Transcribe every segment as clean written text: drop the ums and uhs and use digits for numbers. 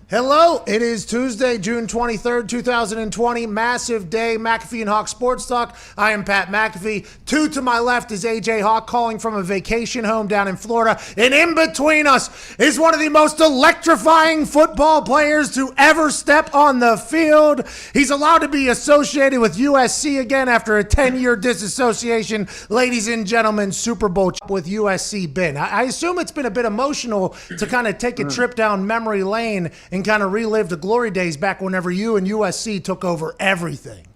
Hello, it is Tuesday, June 23rd, 2020. Massive day, McAfee and Hawk Sports Talk. I am Pat McAfee. Two to my left is AJ Hawk calling from a vacation home down in Florida. And in between us is one of the most electrifying football players to ever step on the field. He's allowed to be associated with USC again after a 10-year disassociation. Ladies and gentlemen, Super Bowl with USC Ben. I assume it's been a bit emotional to kind of take a trip down memory lane and kind of relive the glory days back whenever you and USC took over everything.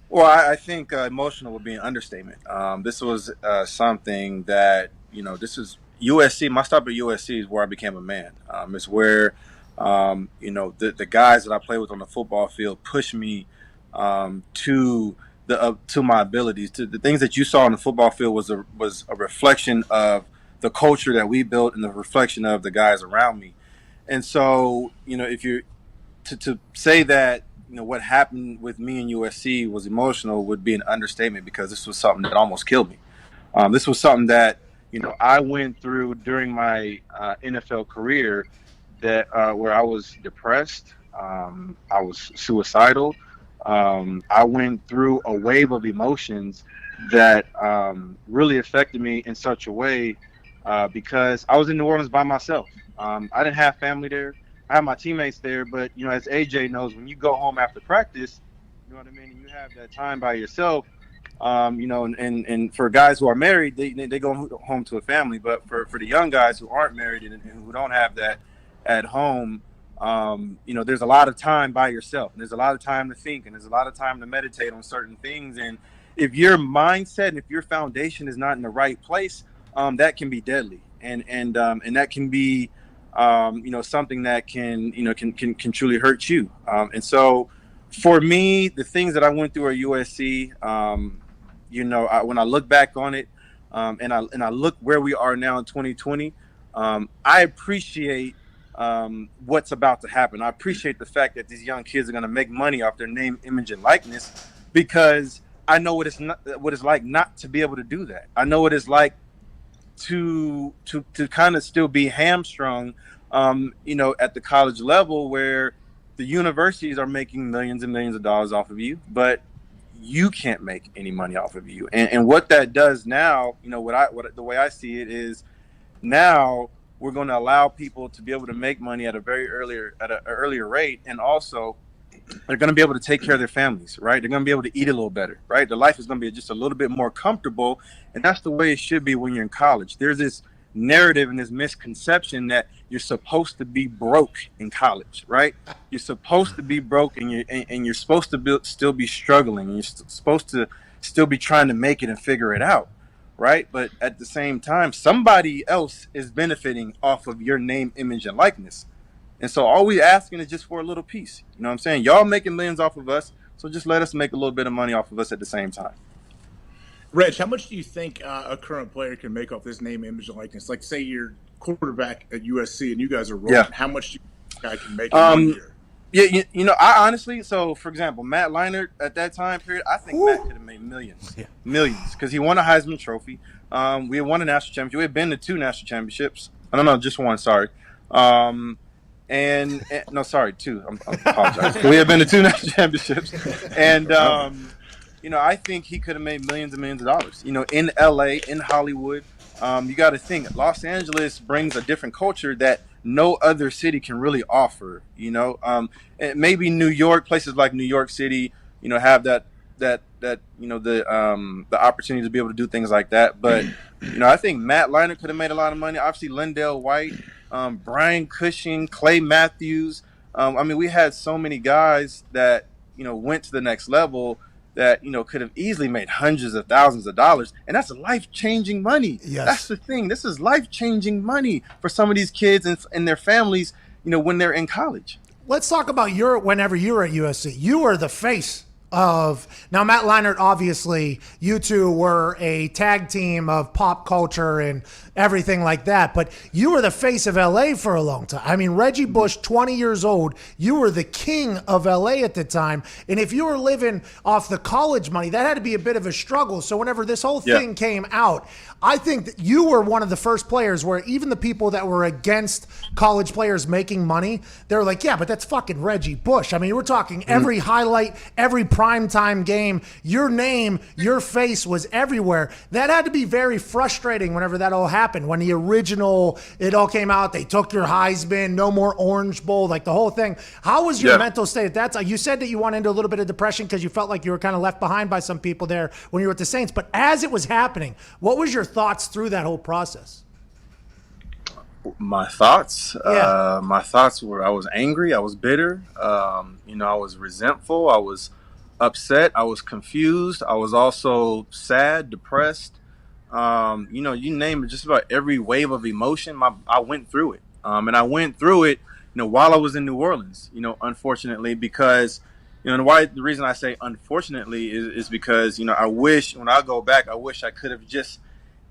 Well, I think emotional would be an understatement. This was something that, this is USC. My stop at USC is where I became a man. It's where, the guys that I play with on the football field pushed me to my abilities. To the things that you saw on the football field was a reflection of the culture that we built and the reflection of the guys around me. And so, if you're to say that, what happened with me and USC was emotional would be an understatement, because this was something that almost killed me. This was something that, I went through during my NFL career that where I was depressed. I was suicidal. I went through a wave of emotions that really affected me in such a way because I was in New Orleans by myself. I didn't have family there. I had my teammates there, but as AJ knows, when you go home after practice, you know what I mean, and you have that time by yourself. And for guys who are married, they go home to a family. But for the young guys who aren't married and who don't have that at home, there's a lot of time by yourself, and there's a lot of time to think, and there's a lot of time to meditate on certain things. And if your mindset and if your foundation is not in the right place, that can be deadly, and that can be something that can truly hurt you. And so for me, the things that I went through at USC, when I look back on it, and I look where we are now in 2020, I appreciate what's about to happen. I appreciate the fact that these young kids are going to make money off their name, image, and likeness, because I know what it's like not to be able to do that. I know what it's like to kind of still be hamstrung, at the college level, where the universities are making millions and millions of dollars off of you, but you can't make any money off of you. And what that does now, the way I see it is, now we're going to allow people to be able to make money at an earlier rate, and also they're going to be able to take care of their families, right? They're going to be able to eat a little better, right? Their life is going to be just a little bit more comfortable, and that's the way it should be when you're in college. There's this narrative and this misconception that you're supposed to be broke in college, right? You're supposed to be broke, and you're supposed to still be struggling, and you're supposed to still be trying to make it and figure it out, right? But at the same time, somebody else is benefiting off of your name, image, and likeness. And so all we asking is just for a little piece. You know what I'm saying? Y'all making millions off of us, so just let us make a little bit of money off of us at the same time. Reg, how much do you think a current player can make off this name, image, and likeness? Like, say you're quarterback at USC and you guys are rolling. Yeah. How much do you think a guy can make in 1 year? Yeah, I honestly, so for example, Matt Leinart at that time period, I think Matt could have made millions, because he won a Heisman Trophy. We had won a national championship. We had been to 2 national championships. I don't know, just one. Sorry. And no, sorry, 2. I apologize. We have been to 2 national championships, and I think he could have made millions and millions of dollars. In LA, in Hollywood, you got to think Los Angeles brings a different culture that no other city can really offer. And maybe New York, places like New York City, have that the opportunity to be able to do things like that. But I think Matt Leinart could have made a lot of money. Obviously, Lindell White. Brian Cushing, Clay Matthews. We had so many guys that, went to the next level that, could have easily made hundreds of thousands of dollars. And that's life-changing money. Yes. That's the thing. This is life-changing money for some of these kids and their families, when they're in college. Let's talk about whenever you were at USC. You were the face of now Matt Leinart. Obviously, you two were a tag team of pop culture and everything like that. But you were the face of LA for a long time. I mean, Reggie Bush, 20 years old, you were the king of LA at the time. And if you were living off the college money, that had to be a bit of a struggle. So whenever this whole thing came out, I think that you were one of the first players where even the people that were against college players making money, they were like, yeah, but that's fucking Reggie Bush. I mean, we're talking every highlight, every primetime game, your name, your face was everywhere. That had to be very frustrating whenever that all happened. When the original, it all came out, they took your Heisman, no more Orange Bowl, like the whole thing. How was your mental state at that time? You said that you went into a little bit of depression because you felt like you were kind of left behind by some people there when you were at the Saints. But as it was happening, what was your thoughts through that whole process? My thoughts were, I was angry, I was bitter, I was resentful, I was upset, I was confused, I was also sad, depressed, you name it, just about every wave of emotion. I went through it, and I went through it, while I was in New Orleans, unfortunately, because the reason I say unfortunately is because I wish, when I go back, I wish I could have just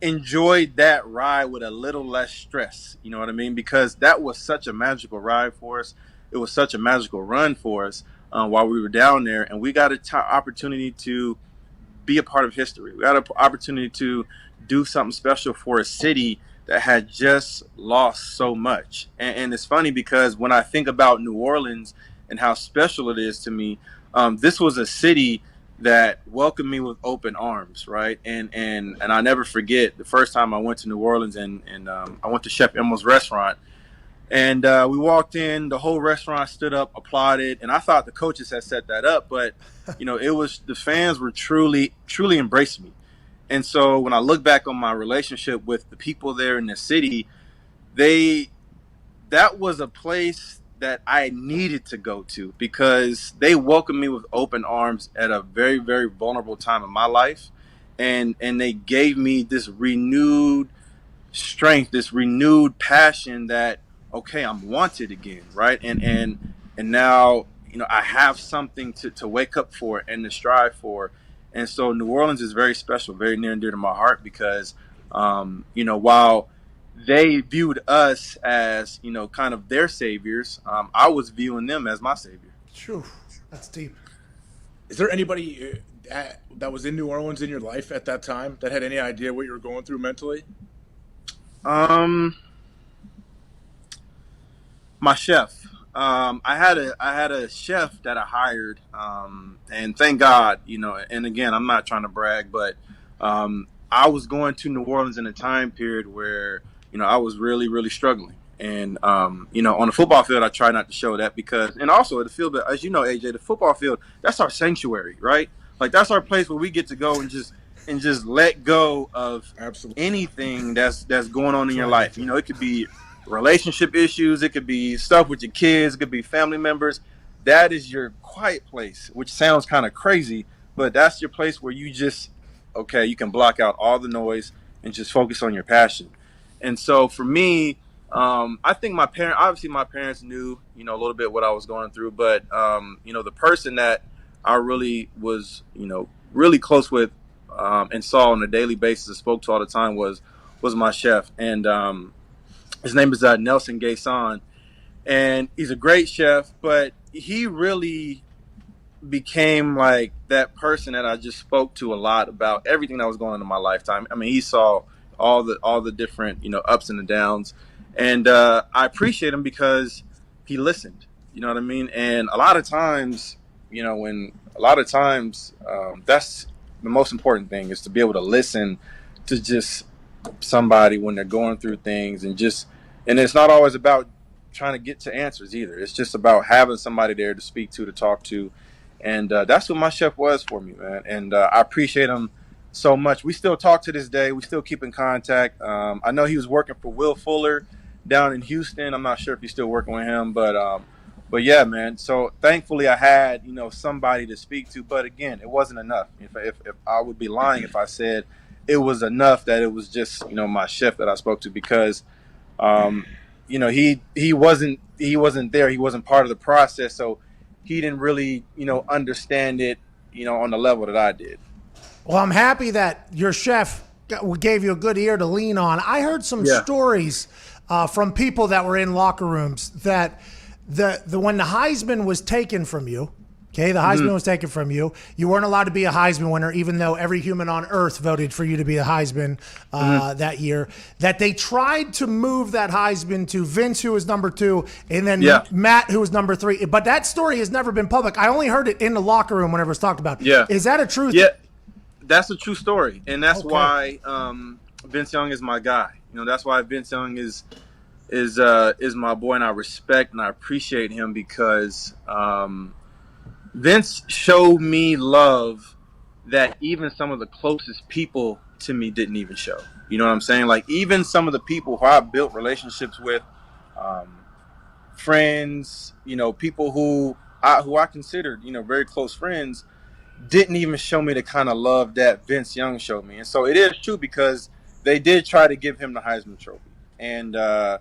enjoyed that ride with a little less stress. You know what I mean? Because that was such a magical ride for us. It was such a magical run for us while we were down there, and we got an opportunity to be a part of history. We got an opportunity to do something special for a city that had just lost so much. And it's funny because when I think about New Orleans and how special it is to me, this was a city that welcomed me with open arms, right? And I never forget the first time I went to New Orleans and I went to Chef Emil's restaurant, and we walked in, the whole restaurant stood up, applauded, and I thought the coaches had set that up, but it was, the fans were truly embraced me. And so when I look back on my relationship with the people there in the city, that was a place that I needed to go to because they welcomed me with open arms at a very, very vulnerable time in my life. And they gave me this renewed strength, this renewed passion that, okay, I'm wanted again, right? And now, I have something to wake up for and to strive for. And so New Orleans is very special, very near and dear to my heart because, while they viewed us as, kind of their saviors, I was viewing them as my savior. Phew, that's deep. Is there anybody that was in New Orleans in your life at that time that had any idea what you were going through mentally? My chef. I had a chef that I hired, and thank God, and again, I'm not trying to brag, but I was going to New Orleans in a time period where I was really, really struggling. And, on the football field, I try not to show that because, and also at the field, but as you know, AJ, the football field, that's our sanctuary, right? Like that's our place where we get to go and just let go of anything that's going on in your life. It could be relationship issues, it could be stuff with your kids, it could be family members. That is your quiet place, which sounds kind of crazy, but that's your place where you just, okay, you can block out all the noise and just focus on your passion. And so for me, I think my parents knew, a little bit what I was going through, but, the person that I really was, really close with, and saw on a daily basis and spoke to all the time was my chef. And, his name is Nelson Gason, and he's a great chef, but he really became like that person that I just spoke to a lot about everything that was going on in my lifetime. I mean, he saw all the different, ups and the downs. And I appreciate him because he listened, you know what I mean? And a lot of times, that's the most important thing is to be able to listen to just somebody when they're going through things and it's not always about trying to get to answers either. It's just about having somebody there to speak to talk to. And that's what my chef was for me, man. And I appreciate him so much. We still talk to this day. We still keep in contact. I know he was working for Will Fuller down in Houston. I'm not sure if he's still working with him, but yeah, man. So thankfully I had, somebody to speak to, but again, it wasn't enough. If I would be lying if I said it was enough that it was just, my chef that I spoke to because, he wasn't there. He wasn't part of the process. So he didn't really, understand it, on the level that I did. Well, I'm happy that your chef gave you a good ear to lean on. I heard some stories from people that were in locker rooms that when the Heisman was taken from you, okay, the Heisman was taken from you. You weren't allowed to be a Heisman winner, even though every human on earth voted for you to be a Heisman that year. That they tried to move that Heisman to Vince, who was number 2, and then Matt, who was number 3. But that story has never been public. I only heard it in the locker room whenever it's talked about. Yeah. Is that a truth? Yeah, that's a true story, and that's why Vince Young is my guy. That's why Vince Young is my boy, and I respect and I appreciate him because Vince showed me love that even some of the closest people to me didn't even show. You know what I'm saying? Like, even some of the people who I built relationships with, friends, people who I considered, very close friends, didn't even show me the kind of love that Vince Young showed me. And so it is true because they did try to give him the Heisman Trophy. And I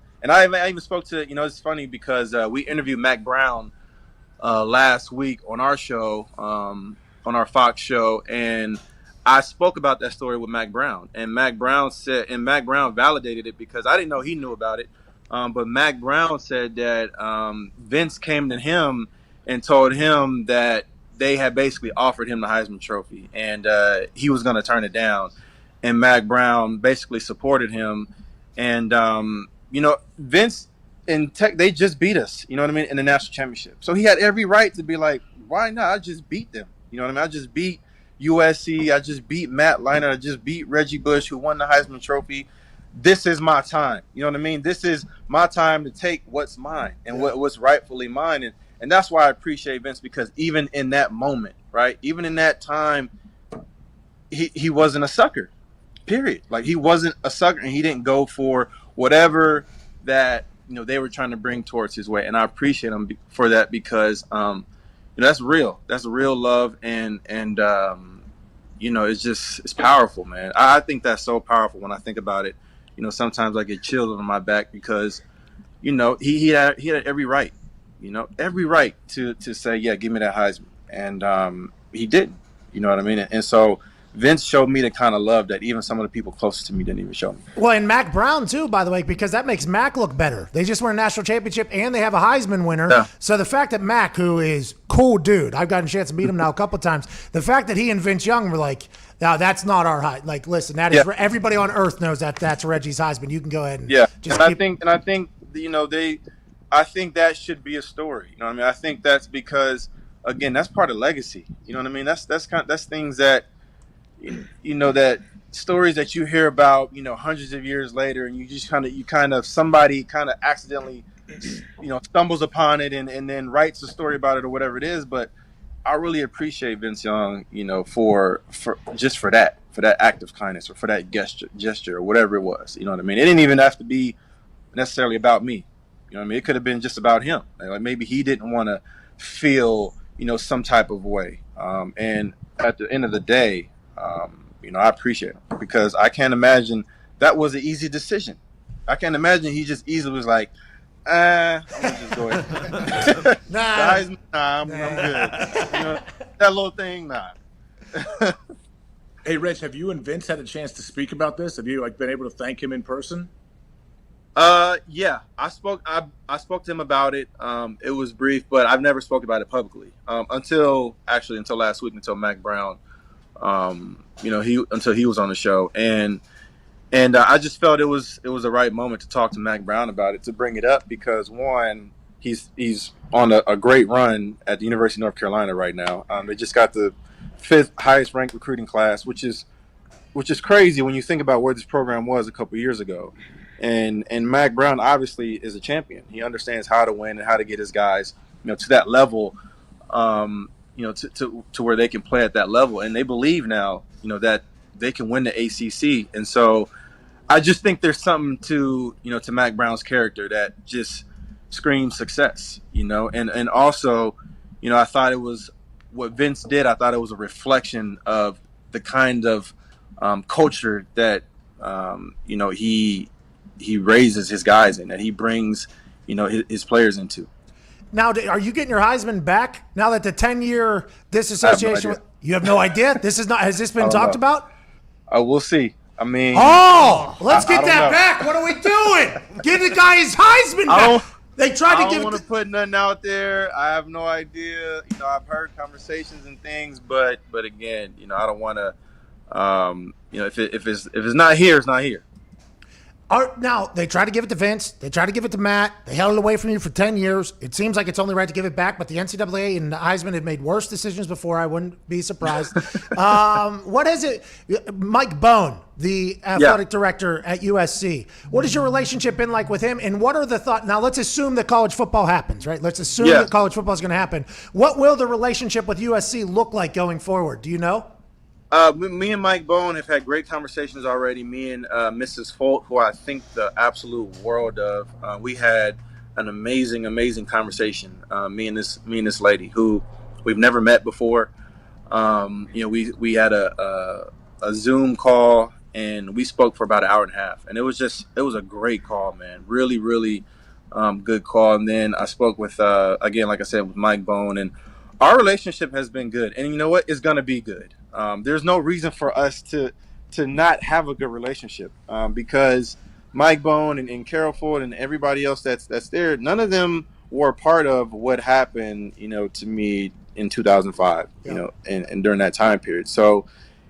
even spoke to, it's funny because we interviewed Mac Brown last week on our show, on our Fox show, and I spoke about that story with Mac Brown, and Mac Brown validated it because I didn't know he knew about it, but Mac Brown said that Vince came to him and told him that they had basically offered him the Heisman Trophy, and he was going to turn it down, and Mac Brown basically supported him, and Vince. In tech, they just beat us, in the national championship. So he had every right to be like, why not? I just beat them. I just beat USC. I just beat Matt Leinart. I just beat Reggie Bush, who won the Heisman Trophy. This is my time. This is my time to take what's mine and what's rightfully mine. And that's why I appreciate Vince, because even in that moment, right, even in that time, he wasn't a sucker, period. Like, he wasn't a sucker, and he didn't go for whatever that they were trying to bring towards his way, and I appreciate him for that because, that's real. That's real love, and it's powerful, man. I think that's so powerful when I think about it. Sometimes I get chills on my back because, he had every right, every right to say, yeah, give me that Heisman, and he didn't. You know what I mean? And so Vince showed me the kind of love that even some of the people closest to me didn't even show me. Well, and Mac Brown, too, by the way, because that makes Mac look better. They just won a national championship, and they have a Heisman winner. Yeah. So the fact that Mac, who is cool dude, I've gotten a chance to meet him now a couple of times, the fact that he and Vince Young were like, no, that's not our Heisman. Like, listen, that is everybody on earth knows that that's Reggie's Heisman. You can go ahead and just I think I think that should be a story. I think that's because, again, that's part of legacy. That's things that, that stories that you hear about, hundreds of years later, and somebody accidentally, stumbles upon it and then writes a story about it or whatever it is. But I really appreciate Vince Young, for that act of kindness or for that gesture or whatever it was. It didn't even have to be necessarily about me. It could have been just about him. Like, maybe he didn't want to feel, some type of way. And at the end of the day, I appreciate him because I can't imagine that was an easy decision. I can't imagine he just easily was like, I'm gonna just go ahead. I'm good. That little thing, nah. Hey, Rich, have you and Vince had a chance to speak about this? Have you been able to thank him in person? Yeah, I spoke to him about it. It was brief, but I've never spoke about it publicly until last week, until Mac Brown. Until he was on the show, and I just felt it was the right moment to talk to Mac Brown about it, to bring it up because, one, he's on a great run at the University of North Carolina right now. They just got the 5th highest ranked recruiting class, which is crazy when you think about where this program was a couple years ago. And Mac Brown obviously is a champion. He understands how to win and how to get his guys, to that level. To where they can play at that level, and they believe now, that they can win the ACC. And so, I just think there's something to Mac Brown's character that just screams success, and also, I thought it was what Vince did. I thought it was a reflection of the kind of culture that he raises his guys in, that he brings his players into. Now, are you getting your Heisman back now that the 10-year disassociation? You have no idea. Has this been talked about? We'll see. I mean, let's get that back. What are we doing? Give the guy his Heisman back. They tried to give. I don't want to put nothing out there. I have no idea. I've heard conversations and things, but again, I don't want to. If it's not here, it's not here. Now, they tried to give it to Vince. They tried to give it to Matt. They held it away from you for 10 years. It seems like it's only right to give it back, but the NCAA and Heisman had made worse decisions before. I wouldn't be surprised. What is it? Mike Bohn, the athletic director at USC. What has your relationship been like with him, and what are the thoughts? Now, let's assume that college football happens, right? Let's assume that college football is going to happen. What will the relationship with USC look like going forward? Do you know? Me and Mike Bohn have had great conversations already. Me and Mrs. Folk, who I think the absolute world of, we had an amazing conversation. Me and this lady who we've never met before. We had a Zoom call and we spoke for about an hour and a half, and it was a great call, man. Really good call. And then I spoke with again, like I said, with Mike Bohn, and our relationship has been good. And you know what? It's gonna be good. There's no reason for us to not have a good relationship because Mike Bohn and Carol Ford and everybody else that's there, none of them were part of what happened, to me in 2005, and during that time period. So,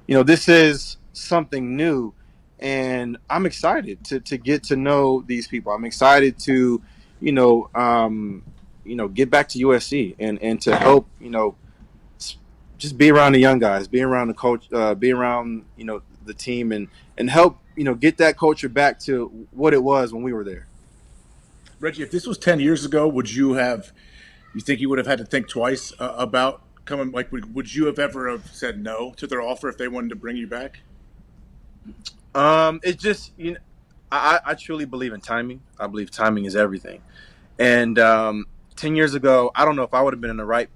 this is something new, and I'm excited to get to know these people. I'm excited to, get back to USC and to help, just be around the young guys, be around the coach, be around, the team and help, get that culture back to what it was when we were there. Reggie, if this was 10 years ago, you think you would have had to think twice about coming? Like, would you have ever said no to their offer if they wanted to bring you back? It's just, I truly believe in timing. I believe timing is everything. And 10 years ago, I don't know if I would have been in the right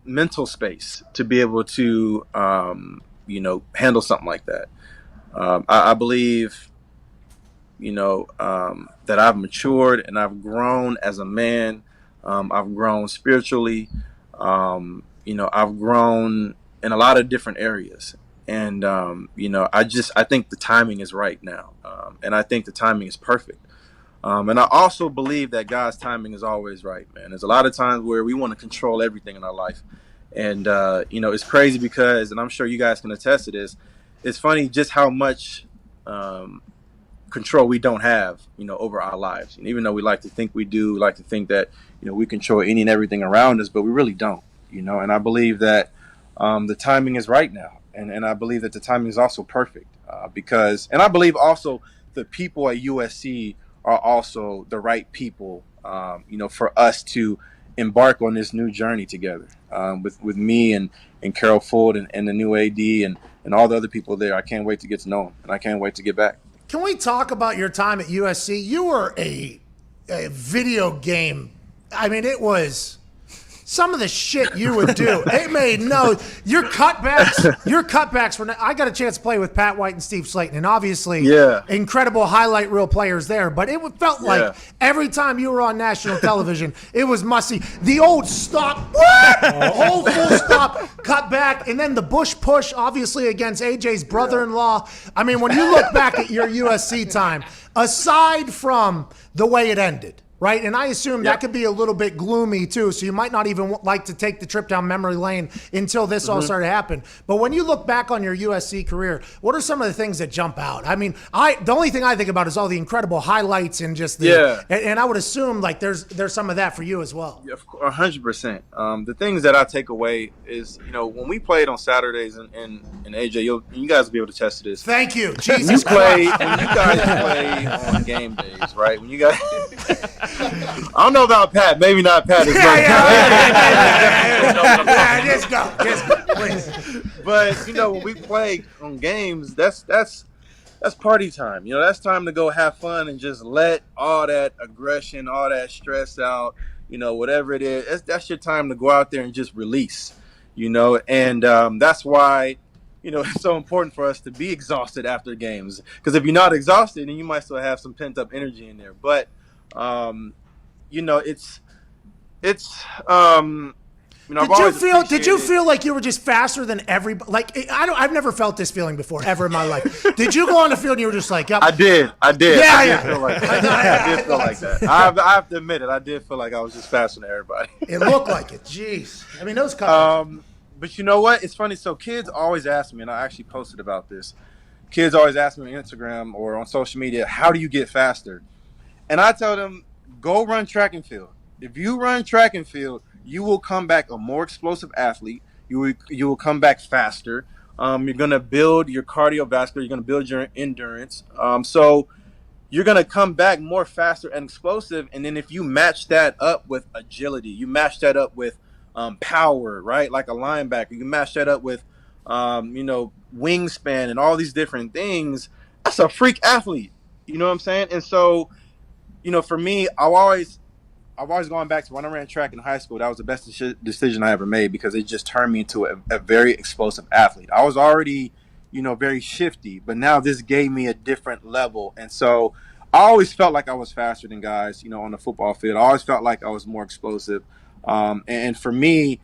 mental space to be able to handle something like that. I believe that I've matured and I've grown as a man. I've grown spiritually. I've grown in a lot of different areas, and I think the timing is right now, and I think the timing is perfect. And I also believe that God's timing is always right, man. There's a lot of times where we want to control everything in our life. And, it's crazy because, and I'm sure you guys can attest to this, it's funny just how much control we don't have, over our lives. And even though we like to think we do, we like to think that, we control any and everything around us, but we really don't, And I believe that the timing is right now. And I believe that the timing is also perfect and I believe also the people at USC are also the right people, for us to embark on this new journey together with me and Carol Ford and the new AD and all the other people there. I can't wait to get to know them, and I can't wait to get back. Can we talk about your time at USC? You were a video game. I mean, it was some of the shit you would do. It made your cutbacks were. I got a chance to play with Pat White and Steve Slayton, and obviously, incredible highlight reel players there. But it felt like every time you were on national television, it was must-see. The old stop, whole full stop, cut back, and then the Bush push, obviously against AJ's brother-in-law. I mean, when you look back at your USC time, aside from the way it ended. Right, and I assume that could be a little bit gloomy too, so you might not even like to take the trip down memory lane until this all started to happen. But when you look back on your USC career, what are some of the things that jump out? I mean, the only thing I think about is all the incredible highlights and just and I would assume like there's some of that for you as well. Yeah, 100%. The things that I take away is when we played on Saturdays and AJ, you guys will be able to test this. Thank you, Jesus Christ. When you guys play on game days, right? When you guys. I don't know about Pat. Maybe not Pat. Just go, please. But when we play on games, that's party time. That's time to go have fun and just let all that aggression, all that stress out. Whatever it is, that's your time to go out there and just release. And that's why. It's so important for us to be exhausted after games. Because if you're not exhausted, then you might still have some pent up energy in there. But You know, I've always Did you appreciated. feel like you were just faster than everybody? Like I've never felt this feeling before ever in my life. Did you go on the field and you were just like, yep. I did. Yeah, I did yeah. feel like that. I did feel like that. I have to admit it. I did feel like I was just faster than everybody. It looked like it. Jeez. I mean, those covers. But you know what? It's funny. So kids always ask me, and I actually posted about this. Kids always ask me on Instagram or on social media, how do you get faster? And I tell them, go run track and field. If you run track and field, you will come back a more explosive athlete. You will come back faster. You're going to build your cardiovascular. You're going to build your endurance. So you're going to come back more faster and explosive. And then if you match that up with agility, you match that up with power, right? Like a linebacker. You match that up with, wingspan and all these different things. That's a freak athlete. You know what I'm saying? And so, for me, I've always gone back to when I ran track in high school. That was the best decision I ever made because it just turned me into a very explosive athlete. I was already, very shifty, but now this gave me a different level. And so I always felt like I was faster than guys, on the football field. I always felt like I was more explosive. And for me,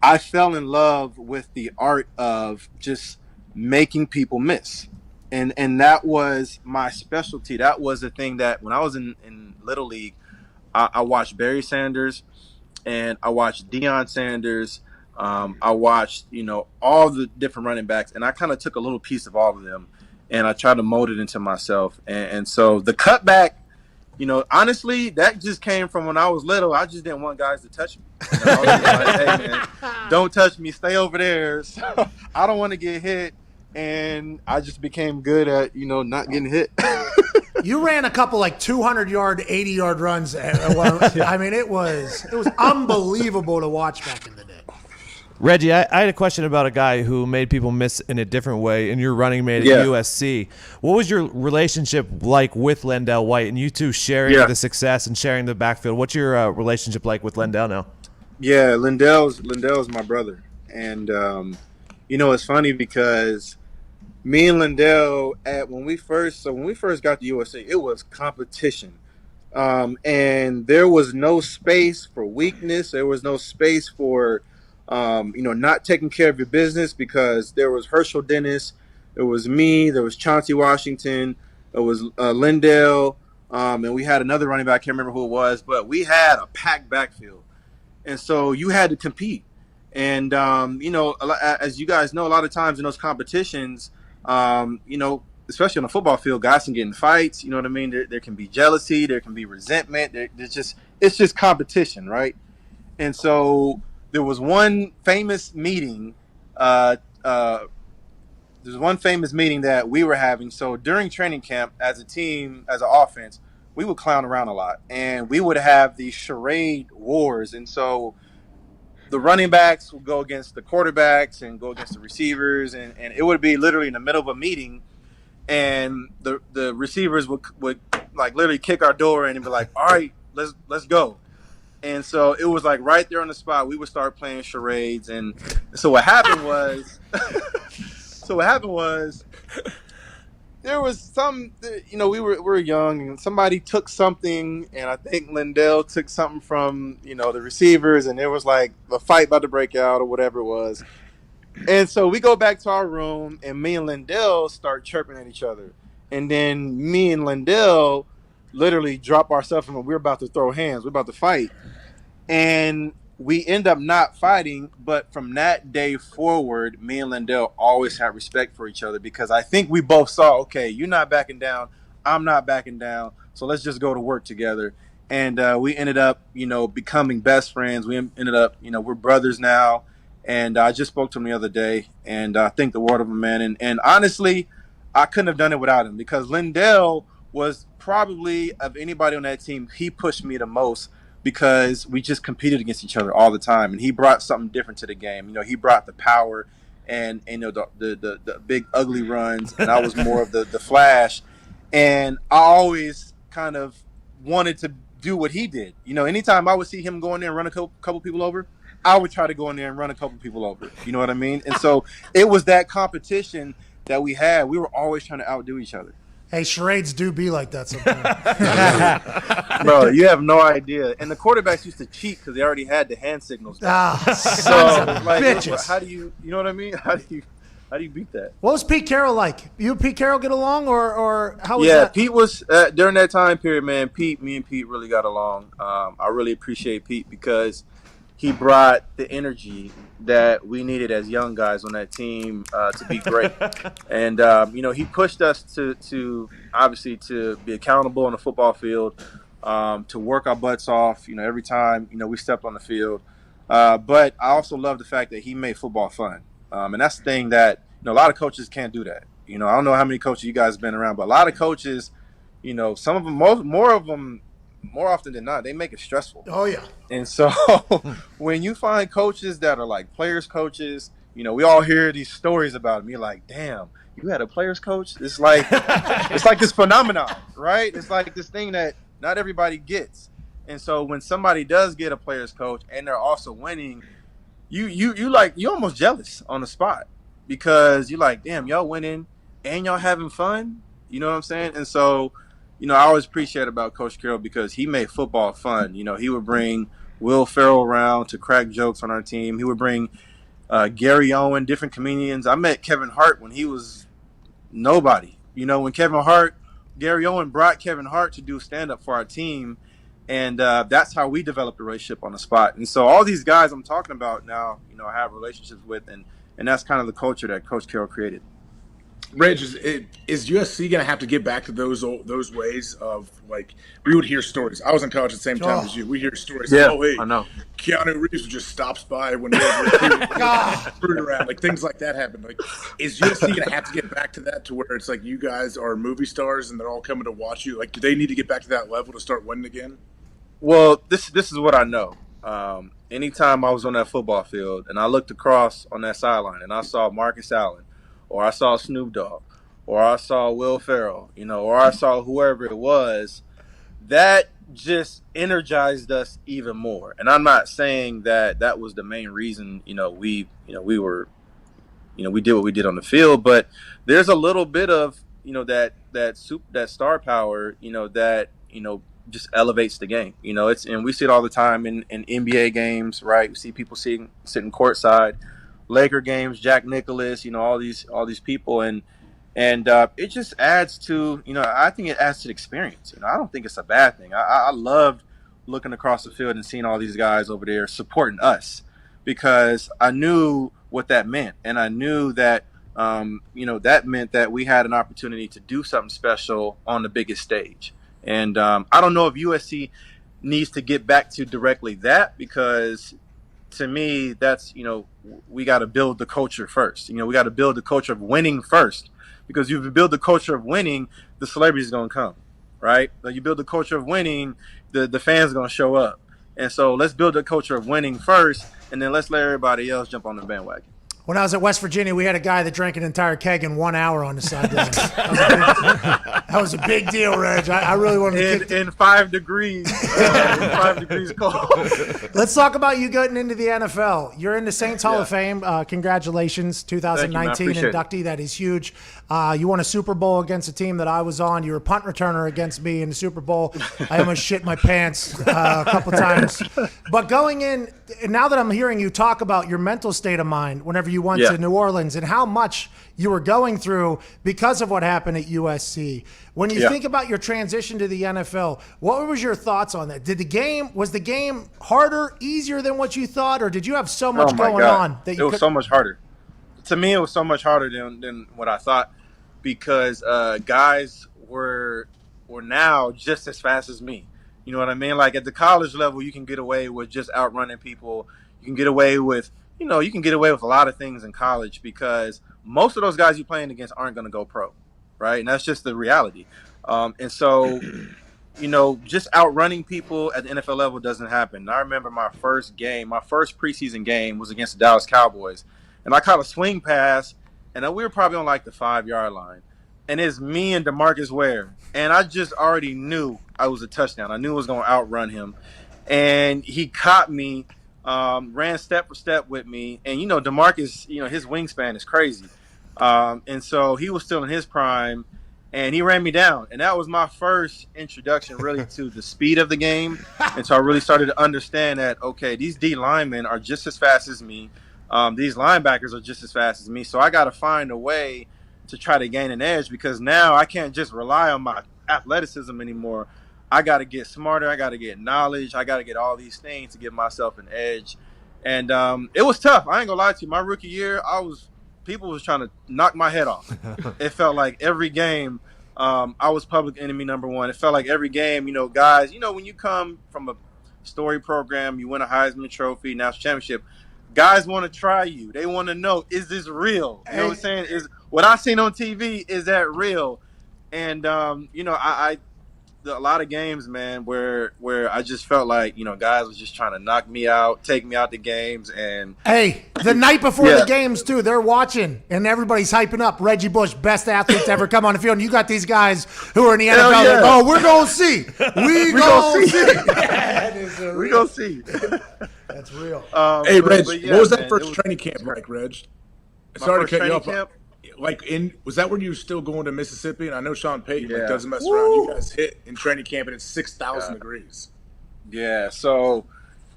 I fell in love with the art of just making people miss. And that was my specialty. That was the thing that when I was in Little League, I watched Barry Sanders and I watched Deion Sanders. I watched, all the different running backs, and I kind of took a little piece of all of them and I tried to mold it into myself. And so the cutback, honestly, that just came from when I was little. I just didn't want guys to touch me. I was like, hey, man, don't touch me. Stay over there. So I don't want to get hit. And I just became good at, not getting hit. You ran a couple like 200-yard, 80-yard runs. I mean, it was unbelievable to watch back in the day. Reggie, I had a question about a guy who made people miss in a different way, and your running mate at USC. What was your relationship like with Lendell White, and you two sharing the success and sharing the backfield? What's your relationship like with Lendell now? Yeah, Lendell's my brother. And, it's funny because me and Lendell, when we first got to USC, it was competition. And there was no space for weakness. There was no space for not taking care of your business because there was Herschel Dennis, there was me, there was Chauncey Washington, there was Lendell, and we had another running back. I can't remember who it was, but we had a packed backfield. And so you had to compete. And, as you guys know, a lot of times in those competitions, especially on the football field, guys can get in fights. You know what I mean? There can be jealousy. There can be resentment. It's just competition, right? And so there was one famous meeting. There's one famous meeting that we were having. So during training camp, as a team, as an offense, we would clown around a lot, and we would have these charade wars. And so the running backs would go against the quarterbacks and go against the receivers, and it would be literally in the middle of a meeting, and the receivers would like literally kick our door in and be like, all right, let's go. And so it was like right there on the spot, we would start playing charades. And so what happened was there was some, we were young, and somebody took something, and I think Lendell took something from, the receivers, and there was like a fight about to break out or whatever it was. And so we go back to our room, and me and Lendell start chirping at each other. And then me and Lendell literally drop ourselves and we're about to throw hands. We're about to fight. And we end up not fighting, but from that day forward, me and Lendell always had respect for each other because I think we both saw, okay, you're not backing down, I'm not backing down, so let's just go to work together. And we ended up, becoming best friends. We ended up, we're brothers now. And I just spoke to him the other day, and I think the world of him, man. And honestly, I couldn't have done it without him because Lendell was probably, of anybody on that team, he pushed me the most, because we just competed against each other all the time, and he brought something different to the game. He brought the power and the big ugly runs, and I was more of the flash. And I always kind of wanted to do what he did. Anytime I would see him go in there and run a couple people over, I would try to go in there and run a couple people over. You know what I mean? And so it was that competition that we had. We were always trying to outdo each other. Hey, charades do be like that sometimes. Bro, you have no idea. And the quarterbacks used to cheat because they already had the hand signals down. Sons of like, bitches. how do you know what I mean? How do you beat that? What was Pete Carroll like? You and Pete Carroll get along, or how was Yeah, that? Pete was during that time period, man. Me and Pete really got along. I really appreciate Pete because he brought the energy that we needed as young guys on that team to be great. And he pushed us to obviously to be accountable on the football field, to work our butts off. Every time we stepped on the field. But I also love the fact that he made football fun, and that's the thing that a lot of coaches can't do that. I don't know how many coaches you guys have been around, but a lot of coaches, some of them, more of them, more often than not, they make it stressful. Oh yeah. And so when you find coaches that are like players coaches, we all hear these stories about them. You're like, damn, you had a players coach? It's like it's like this phenomenon, right? It's like this thing that not everybody gets. And so when somebody does get a players coach and they're also winning, you almost jealous on the spot because you're like, damn, y'all winning and y'all having fun. You know what I'm saying? And so I always appreciate about Coach Carroll because he made football fun. He would bring Will Ferrell around to crack jokes on our team. He would bring Gary Owen, different comedians. I met Kevin Hart when he was nobody. When Gary Owen brought Kevin Hart to do stand-up for our team, and that's how we developed a relationship on the spot. And so all these guys I'm talking about now, I have relationships with, and that's kind of the culture that Coach Carroll created. Reg, is USC going to have to get back to those ways of, like, we would hear stories. I was in college at the same time as you. We hear stories. Yeah, hey, I know. Keanu Reeves just stops by when they were recruiting around. Like, things like that happen. Like, is USC going to have to get back to that to where it's like you guys are movie stars and they're all coming to watch you? Like, do they need to get back to that level to start winning again? Well, this is what I know. Anytime I was on that football field and I looked across on that sideline and I saw Marcus Allen, or I saw Snoop Dogg, or I saw Will Ferrell, or I saw whoever it was, that just energized us even more. And I'm not saying that was the main reason, we did what we did on the field, but there's a little bit of, that star power, that, just elevates the game. And we see it all the time in NBA games, right? We see people sitting courtside. Laker games, Jack Nicklaus, all these people, and it just adds to, I think it adds to the experience. I don't think it's a bad thing. I loved looking across the field and seeing all these guys over there supporting us because I knew what that meant, and I knew that that meant that we had an opportunity to do something special on the biggest stage. And I don't know if USC needs to get back to directly that because, to me, that's, we got to build the culture first. We got to build the culture of winning first, because if you build the culture of winning, the celebrities are going to come, right? But you build the culture of winning, the fans are going to show up. And so let's build the culture of winning first, and then let's let everybody else jump on the bandwagon. When I was at West Virginia, we had a guy that drank an entire keg in 1 hour on the sideline. That was a big deal, Reg. I really wanted to in 5 degrees, 5 degrees cold. Let's talk about you getting into the NFL. You're in the Saints Hall of Fame. Congratulations, 2019 inductee. That is huge. You won a Super Bowl against a team that I was on. You were a punt returner against me in the Super Bowl. I almost shit my pants a couple times. But going in, now that I'm hearing you talk about your mental state of mind whenever you went to New Orleans and how much you were going through because of what happened at USC. When you think about your transition to the NFL, what was your thoughts on that? Was the game harder, easier than what you thought, or did you have so much going on that it was so much harder? To me, it was so much harder than what I thought, because guys were now just as fast as me. You know what I mean? Like at the college level, you can get away with just outrunning people. You can get away with a lot of things in college because most of those guys you're playing against aren't going to go pro, right? And that's just the reality. And so, just outrunning people at the NFL level doesn't happen. And I remember my first preseason game was against the Dallas Cowboys. And I caught a swing pass, and we were probably on like the 5-yard line. And it's me and DeMarcus Ware. And I just already knew I was a touchdown. I knew I was going to outrun him. And he caught me, ran step for step with me. And, DeMarcus, his wingspan is crazy. And so he was still in his prime. and he ran me down. And that was my first introduction really to the speed of the game. And so I really started to understand that, okay, these D linemen are just as fast as me. These linebackers are just as fast as me. So I got to find a way to try to gain an edge, because now I can't just rely on my athleticism anymore. I got to get smarter. I got to get knowledge. I got to get all these things to give myself an edge. And it was tough. I ain't gonna lie to you. My rookie year, people was trying to knock my head off. It felt like every game I was public enemy number one. It felt like every game, guys, when you come from a story program, you win a Heisman Trophy, national championship, guys want to try you. They want to know, is this real? You know what I'm saying? Is what I seen on TV, is that real? And a lot of games, man, where I just felt like, guys was just trying to knock me out, take me out the games. And hey, the night before the games too, they're watching and everybody's hyping up Reggie Bush, best athlete to ever come on the field. And you got these guys who are in the NFL. Yeah. Like, oh, we're gonna see. We gonna see. We gonna see. That's real. Hey, Reg, what was that first training camp like, Reg? Sorry to cut you off. Camp? Was that when you were still going to Mississippi? And I know Sean Payton doesn't mess around. You guys hit in training camp and it's 6,000 degrees. Yeah, so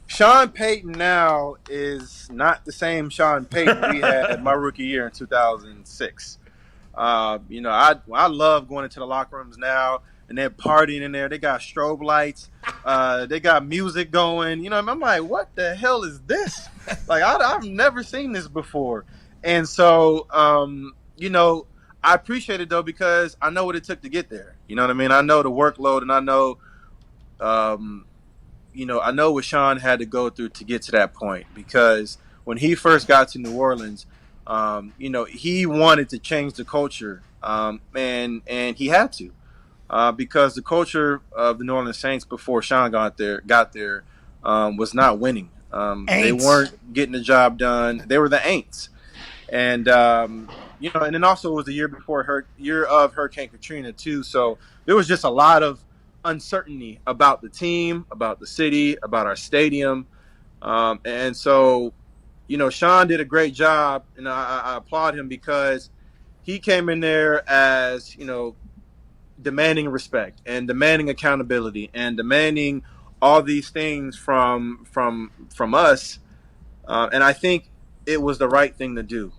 Sean Payton now is not the same Sean Payton we had my rookie year in 2006. I love going into the locker rooms now, and they're partying in there. They got strobe lights. They got music going. I'm like, what the hell is this? Like, I've never seen this before. And so, I appreciate it, though, because I know what it took to get there. You know what I mean? I know the workload, and I know, I know what Sean had to go through to get to that point. Because when he first got to New Orleans, he wanted to change the culture, and he had to, because the culture of the New Orleans Saints before Sean got there was not winning. They weren't getting the job done. They were the Aints. And and then also it was the year of Hurricane Katrina too. So there was just a lot of uncertainty about the team, about the city, about our stadium. And so, Sean did a great job, and I applaud him, because he came in there as, demanding respect and demanding accountability and demanding all these things from us. And I think it was the right thing to do.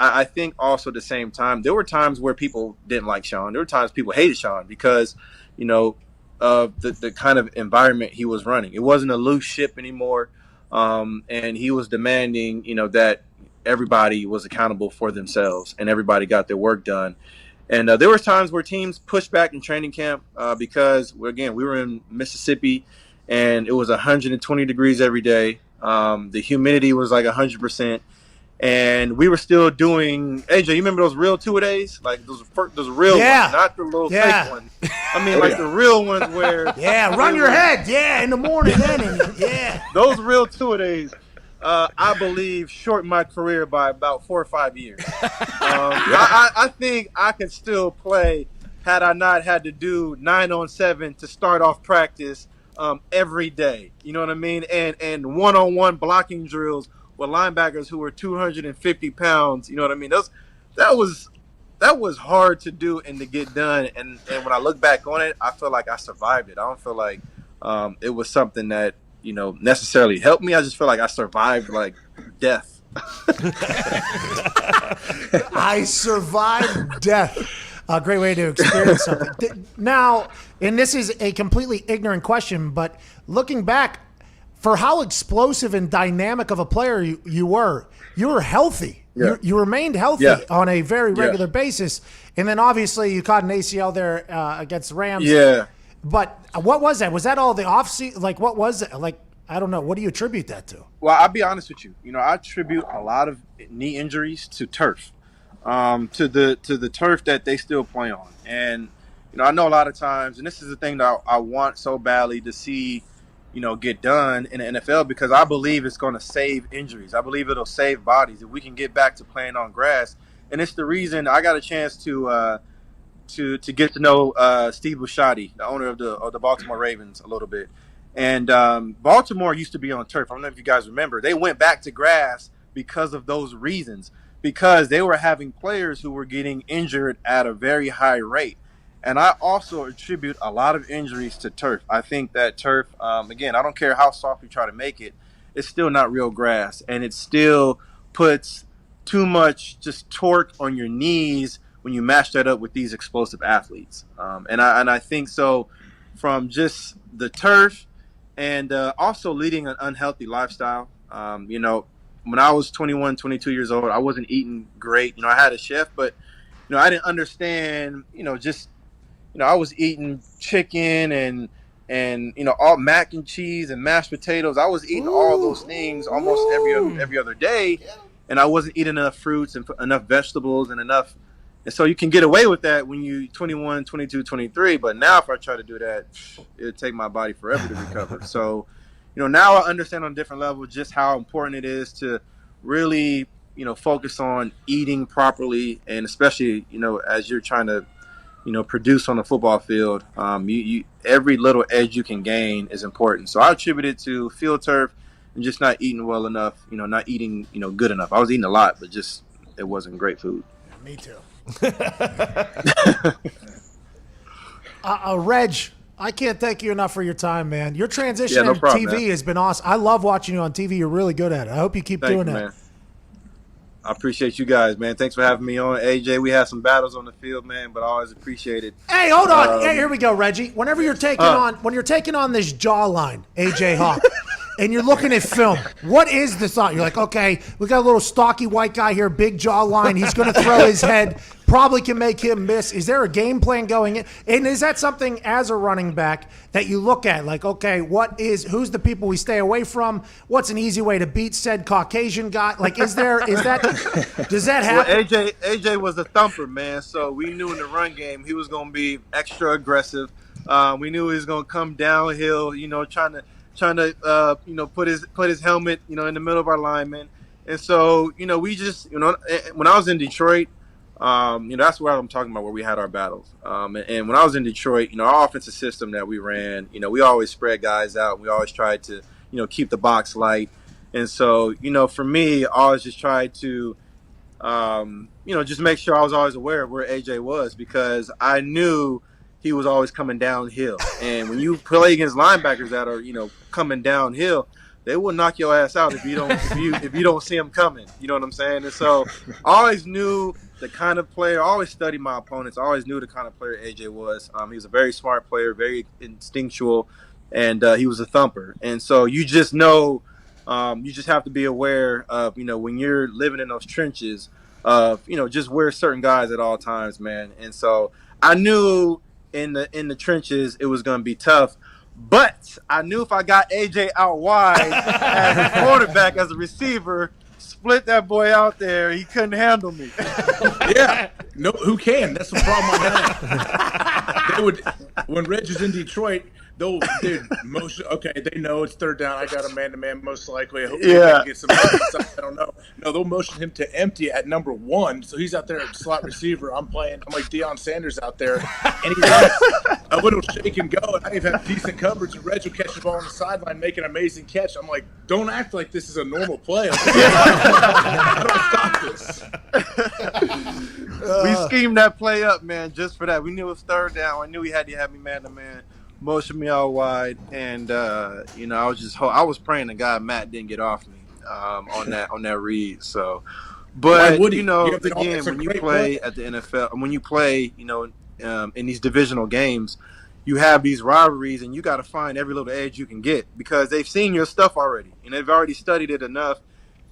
I think also at the same time, there were times where people didn't like Sean. There were times people hated Sean because, of the kind of environment he was running. It wasn't a loose ship anymore. And he was demanding, that everybody was accountable for themselves and everybody got their work done. And there was times where teams pushed back in training camp because, again, we were in Mississippi and it was 120 degrees every day. The humidity was like 100%. And we were still doing, AJ, you remember those real two-a-days? Like those real ones, not the little fake ones. I mean, the real ones where... run your head. In the morning. Those real two-a-days, I believe, shortened my career by about 4 or 5 years. I think I could still play had I not had to do 9-on-7 to start off practice every day. You know what I mean? And one-on-one blocking drills with linebackers who were 250 pounds. You know what I mean? That was hard to do and to get done. And when I look back on it, I feel like I survived it. I don't feel like it was something that, necessarily helped me. I just feel like I survived like death. I survived death. A great way to experience something. Now, and this is a completely ignorant question, but looking back, for how explosive and dynamic of a player you were healthy. Yeah. You remained healthy on a very regular basis. And then obviously you caught an ACL there against the Rams. Yeah. But what was that? Was that all the offseason? Like, what was it? Like, I don't know. What do you attribute that to? Well, I'll be honest with you. I attribute a lot of knee injuries to turf, to the turf that they still play on. And, I know a lot of times, and this is the thing that I want so badly to see, get done in the NFL, because I believe it's going to save injuries. I believe it'll save bodies if we can get back to playing on grass. And it's the reason I got a chance to get to know Steve Bisciotti, the owner of the Baltimore Ravens, a little bit. And Baltimore used to be on turf. I don't know if you guys remember. They went back to grass because of those reasons. because they were having players who were getting injured at a very high rate. And I also attribute a lot of injuries to turf. I think that turf, again, I don't care how soft you try to make it, it's still not real grass. And it still puts too much just torque on your knees when you match that up with these explosive athletes. And I think so from just the turf and also leading an unhealthy lifestyle. When I was 21, 22 years old, I wasn't eating great. I had a chef, but, I didn't understand, I was eating chicken and all mac and cheese and mashed potatoes. I was eating all those things almost every other day, and I wasn't eating enough fruits and enough vegetables and enough. And so you can get away with that when you're 21, 22, 23. But now if I try to do that, it would take my body forever to recover. So, now I understand on a different level just how important it is to really, focus on eating properly. And especially, as you're trying to, produce on the football field, you every little edge you can gain is important. So I attribute it to field turf and just not eating well enough, not eating, good enough. I was eating a lot, but just it wasn't great food. Me too. Reg, I can't thank you enough for your time, man. Your transition no to problem, TV man. has been awesome. I love watching you on TV. You're really good at it. I hope you keep doing you, that. Man. I appreciate you guys, man. Thanks for having me on. AJ, we had some battles on the field, man, but I always appreciate it. Hey, hold on. Hey, here we go, Reggie. Whenever you're taking on this jawline, AJ Hawk, and you're looking at film, what is the thought? You're like, okay, we got a little stocky white guy here, big jawline. He's going to throw his head. Probably can make him miss. Is there a game plan going in? And is that something as a running back that you look at? Like, okay, who's the people we stay away from? What's an easy way to beat said Caucasian guy? Like, does that happen? Well, AJ was a thumper, man. So we knew in the run game he was going to be extra aggressive. We knew he was going to come downhill, trying to put his helmet, in the middle of our linemen. And so, we just, when I was in Detroit, that's where I'm talking about, where we had our battles. And when I was in Detroit, our offensive system that we ran, we always spread guys out. We always tried to, keep the box light. And so, for me, I always just tried to, just make sure I was always aware of where AJ was, because I knew he was always coming downhill. And when you play against linebackers that are, coming downhill, they will knock your ass out if you don't see them coming. You know what I'm saying? And so I always knew the kind of player. I always studied my opponents. I always knew the kind of player AJ was. He was a very smart player, very instinctual, and he was a thumper. And so you just know, you just have to be aware of, when you're living in those trenches of, just where certain guys at all times, man. And so I knew in the trenches it was going to be tough. But I knew if I got AJ out wide as a quarterback, as a receiver, split that boy out there, he couldn't handle me. Yeah, no, who can? That's the problem I had. When Reg is in Detroit, they'd motion. Okay, they know it's third down. I got a man-to-man most likely. I hope they can get some. I don't know. No, they'll motion him to empty at number 1, so he's out there at slot receiver. I'm like Deion Sanders out there, and he's a little shake and go. And I even have decent coverage, and Reg will catch the ball on the sideline, make an amazing catch. I'm like, don't act like this is a normal play. I don't stop this. We schemed that play up, man, just for that. We knew it was third down. I knew he had to have me man-to-man. Motioned me out wide, and I was praying to God Matt didn't get off me on that read. So, but again, when you play at the NFL, when you play, in these divisional games, you have these rivalries, and you got to find every little edge you can get, because they've seen your stuff already, and they've already studied it enough.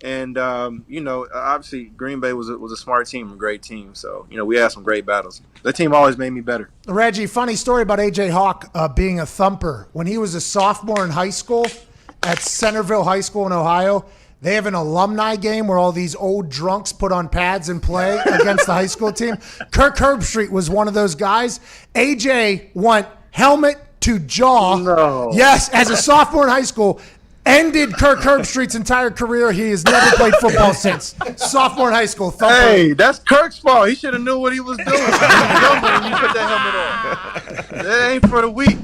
And obviously Green Bay was a smart team, a great team. So we had some great battles. That team always made me better. Reggie, funny story about AJ Hawk being a thumper. When he was a sophomore in high school at Centerville High School in Ohio, they have an alumni game where all these old drunks put on pads and play against the high school team. Kirk Herbstreit was one of those guys. AJ went helmet to jaw. No. Yes, as a sophomore in high school. Ended Kirk Herbstreit's entire career. He has never played football since. Sophomore in high school. Thumper. Hey, that's Kirk's fault. He should have knew what he was doing. He was younger when you put that helmet on. That ain't for the weak.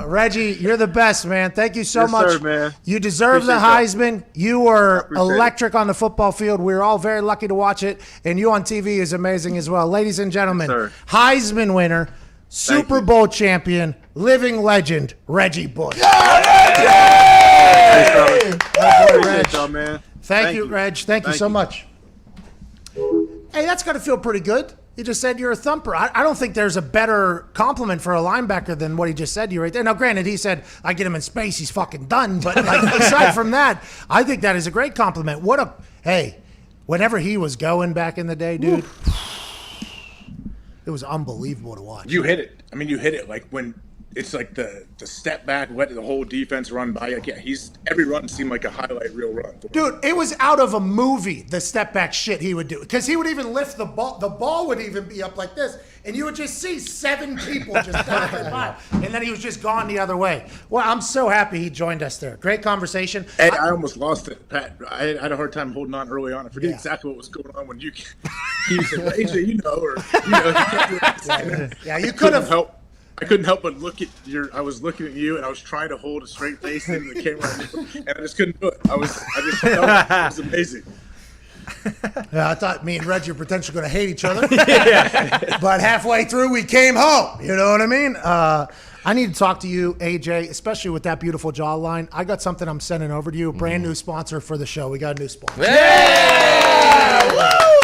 Reggie, you're the best, man. Thank you so much. Sir, man. You deserve the Heisman. You were electric on the football field. We were all very lucky to watch it, and you on TV is amazing as well. Ladies and gentlemen, Heisman winner, Super Bowl champion, living legend, Reggie Bush. Thank you, Reg. Thank you so much. Hey, that's got to feel pretty good. He just said you're a thumper. I don't think there's a better compliment for a linebacker than what he just said to you right there. Now, granted, he said, I get him in space, he's fucking done. But like, aside from that, I think that is a great compliment. Hey, whenever he was going back in the day, dude, it was unbelievable to watch. You hit it. I mean, you hit it. Like when it's like the step back, let the whole defense run by. Like, yeah, every run seemed like a highlight reel run. Dude, it was out of a movie, the step back shit he would do. Because he would even lift the ball. The ball would even be up like this. And you would just see 7 people just by. And then he was just gone the other way. Well, I'm so happy he joined us there. Great conversation. Hey, I almost lost it, Pat. I had a hard time holding on early on. I forget exactly what was going on when he said, AJ, you could have helped. I couldn't help but look at I was looking at you, and I was trying to hold a straight face into the camera, and I just couldn't do it. I just felt it. It was amazing. Yeah, I thought me and Reggie were potentially going to hate each other. But halfway through, we came home. You know what I mean? I need to talk to you, AJ, especially with that beautiful jawline. I got something I'm sending over to you. A brand new sponsor for the show. We got a new sponsor.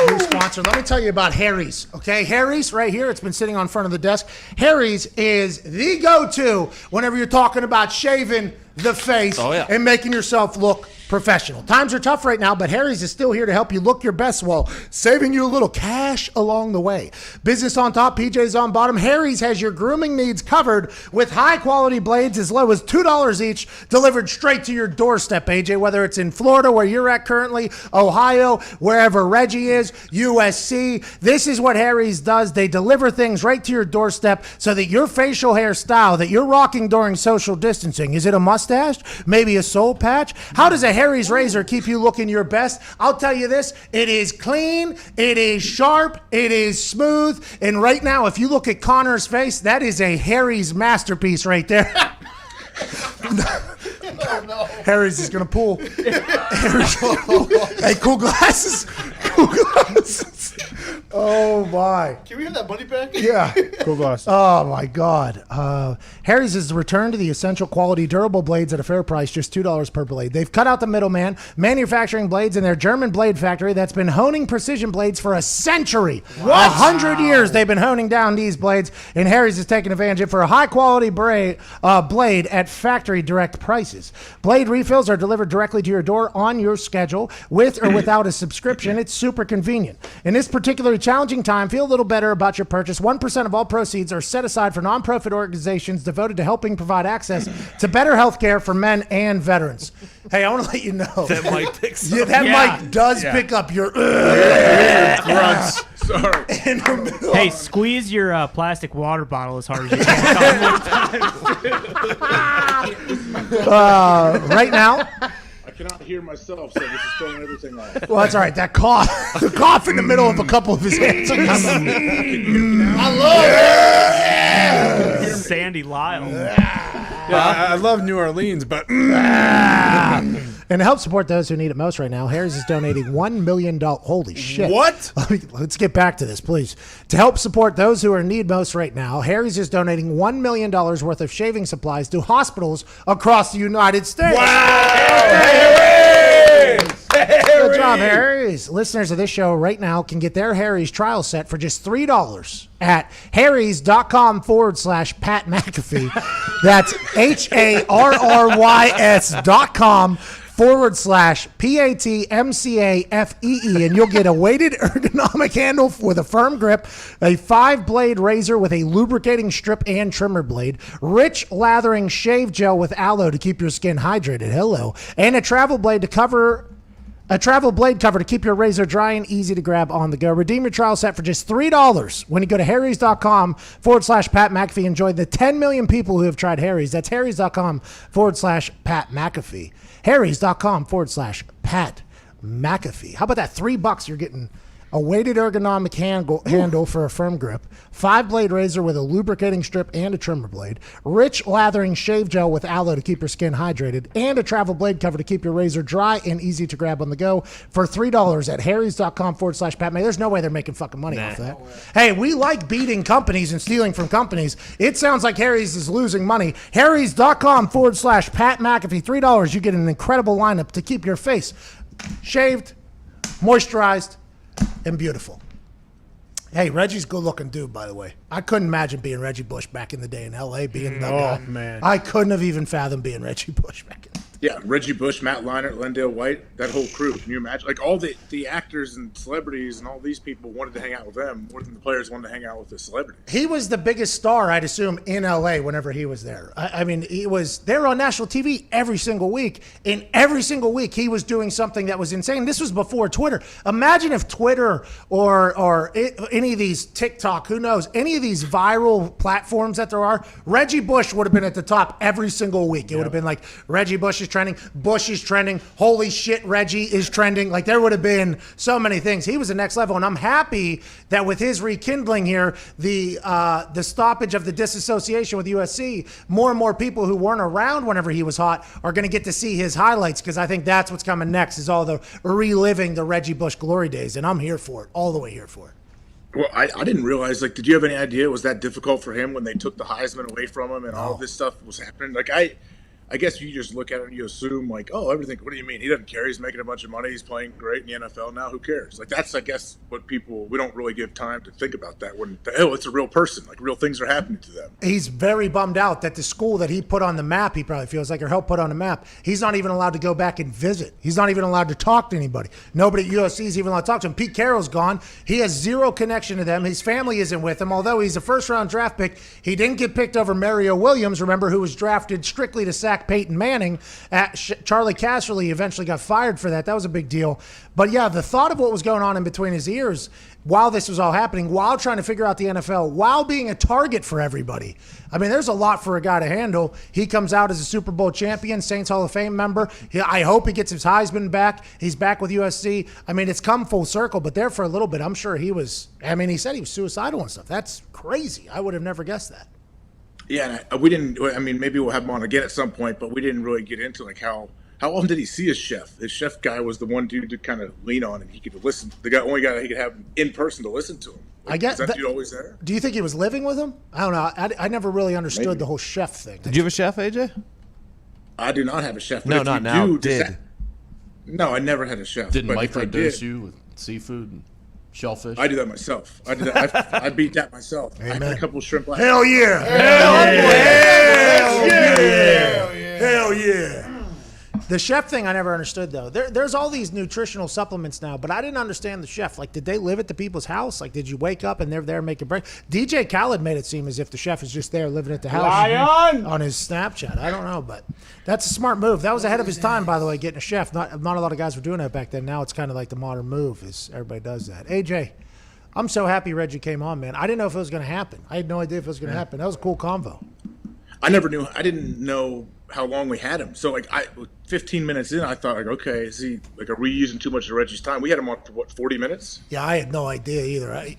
New sponsor. Let me tell you about Harry's. Okay, Harry's right here. It's been sitting on front of the desk. Harry's is the go-to whenever you're talking about shaving the face and making yourself look professional. Times are tough right now, but Harry's is still here to help you look your best while saving you a little cash along the way. Business on top, PJs on bottom. Harry's has your grooming needs covered with high-quality blades as low as $2 each, delivered straight to your doorstep, AJ, whether it's in Florida, where you're at currently, Ohio, wherever Reggie is, USC. This is what Harry's does. They deliver things right to your doorstep so that your facial hair style that you're rocking during social distancing, is it a mustache? Maybe a soul patch? How does a Harry's razor keep you looking your best? I'll tell you this, it is clean, it is sharp, it is smooth, and right now, if you look at Connor's face, that is a Harry's masterpiece right there. Oh, no. Harry's is going to pull. Hey, cool glasses. Cool glasses. Oh, my. Can we have that money back? Yeah. Cool glasses. Oh, my God. Harry's is the return to the essential quality durable blades at a fair price, just $2 per blade. They've cut out the middleman, manufacturing blades in their German blade factory that's been honing precision blades for a century. 100 years they've been honing down these blades, and Harry's is taking advantage of it for a high-quality blade at factory direct prices. Blade refills are delivered directly to your door on your schedule, with or without a subscription. It's super convenient. In this particularly challenging time, feel a little better about your purchase. 1% of all proceeds are set aside for nonprofit organizations devoted to helping provide access to better health care for men and veterans. Hey, I want to let you know. That mic picks up. Yeah, that mic does pick up your grunts. Sorry. In the middle. Hey, squeeze your plastic water bottle as hard as you can. Right now, I cannot hear myself, so this is throwing everything off. well, that's all right. That cough, the cough in the middle of a couple of his answers. I love it. Sandy Lyle. I love New Orleans, but And to help support those who need it most right now, Harry's is donating $1 million. Holy shit. What? Let's get back to this, please. To help support those who are in need most right now, Harry's is donating $1 million worth of shaving supplies to hospitals across the United States. wow! Good job, Harry's. Listeners of this show right now can get their Harry's trial set for just $3 at harrys.com/Pat McAfee. That's HARRYS.com/PATMCAFEE, and you'll get a weighted ergonomic handle with a firm grip, a 5-blade razor with a lubricating strip and trimmer blade, rich lathering shave gel with aloe to keep your skin hydrated, and a travel blade cover to keep your razor dry and easy to grab on the go. Redeem your trial set for just $3 when you go to harrys.com/Pat McAfee. Enjoy the 10 million people who have tried Harry's. That's harrys.com/Pat McAfee. harrys.com/Pat McAfee. How about that? $3 you're getting a weighted ergonomic handle for a firm grip, 5-blade razor with a lubricating strip and a trimmer blade, rich lathering shave gel with aloe to keep your skin hydrated, and a travel blade cover to keep your razor dry and easy to grab on the go for $3 at harrys.com/Pat May. There's no way they're making fucking money off that. Hey, we like beating companies and stealing from companies. It sounds like Harry's is losing money. harrys.com/Pat McAfee. $3. You get an incredible lineup to keep your face shaved, moisturized, and beautiful. Hey, Reggie's a good-looking dude, by the way. I couldn't imagine being Reggie Bush back in the day in L.A., being that guy. Man. I couldn't have even fathomed being Reggie Bush back in the day. Yeah, Reggie Bush, Matt Leinart, Lendale White, that whole crew. Can you imagine? Like, all the actors and celebrities and all these people wanted to hang out with them more than the players wanted to hang out with the celebrities. He was the biggest star, I'd assume, in L.A. whenever he was there. I mean, they were on national TV every single week, and every single week he was doing something that was insane. This was before Twitter. Imagine if Twitter or any of these TikTok, who knows, any of these viral platforms that there are, Reggie Bush would have been at the top every single week. It would have been like, Reggie Bush is trending, Bush is trending, holy shit, Reggie is trending. Like, there would have been so many things. He was the next level, and I'm happy that with his rekindling here, the stoppage of the disassociation with USC, more and more people who weren't around whenever he was hot are going to get to see his highlights, because I think that's what's coming next, is all the reliving the Reggie Bush glory days, and I'm here for it, all the way here for it. Well, I didn't realize, like, did you have any idea it was that difficult for him when they took the Heisman away from him and all this stuff was happening? Like, I guess you just look at it and you assume, like, oh, everything, what do you mean? He doesn't care. He's making a bunch of money. He's playing great in the NFL now. Who cares? Like, that's, I guess, what we don't really give time to think about that when, it's a real person. Like, real things are happening to them. He's very bummed out that the school that he put on the map, he probably feels like, or helped put on the map, he's not even allowed to go back and visit. He's not even allowed to talk to anybody. Nobody at USC is even allowed to talk to him. Pete Carroll's gone. He has zero connection to them. His family isn't with him. Although he's a first-round draft pick, he didn't get picked over Mario Williams, remember, who was drafted strictly to sack Peyton Manning. Charlie Casserly eventually got fired for that. That was a big deal. But yeah, the thought of what was going on in between his ears while this was all happening, while trying to figure out the NFL, while being a target for everybody. I mean, there's a lot for a guy to handle. He comes out as a Super Bowl champion, Saints Hall of Fame member. I hope he gets his Heisman back. He's back with USC. I mean, it's come full circle, but there for a little bit, I'm sure he said he was suicidal and stuff. That's crazy. I would have never guessed that. Yeah, and we didn't. I mean, maybe we'll have him on again at some point, but we didn't really get into like how often did he see his chef? His chef guy was the one dude to kind of lean on, and he could listen. Only guy he could have in person to listen to him. Like, I guess is that dude always there? Do you think he was living with him? I don't know. I never really understood the whole chef thing. Did you have a chef, AJ? I do not have a chef. No, not now. No, I never had a chef. Didn't but microdose you with seafood and shellfish? I do that myself. I did that. I beat that myself. Amen. I had a couple of shrimp last Hell yeah! Hell yeah! Hell yeah! The chef thing I never understood, though. There's all these nutritional supplements now, but I didn't understand the chef. Like, did they live at the people's house? Like, did you wake up and they're there making breakfast? DJ Khaled made it seem as if the chef is just there living at the house on his Snapchat. I don't know, but that's a smart move. That was ahead of his time, by the way, getting a chef. Not a lot of guys were doing that back then. Now it's kind of like the modern move is everybody does that. AJ, I'm so happy Reggie came on, man. I didn't know if it was going to happen. I had no idea if it was going to happen. That was a cool convo. I never knew. I didn't know how long we had him. So, like, 15 minutes in, I thought, like, okay, are we using too much of Reggie's time? We had him on for, 40 minutes? Yeah, I had no idea either. I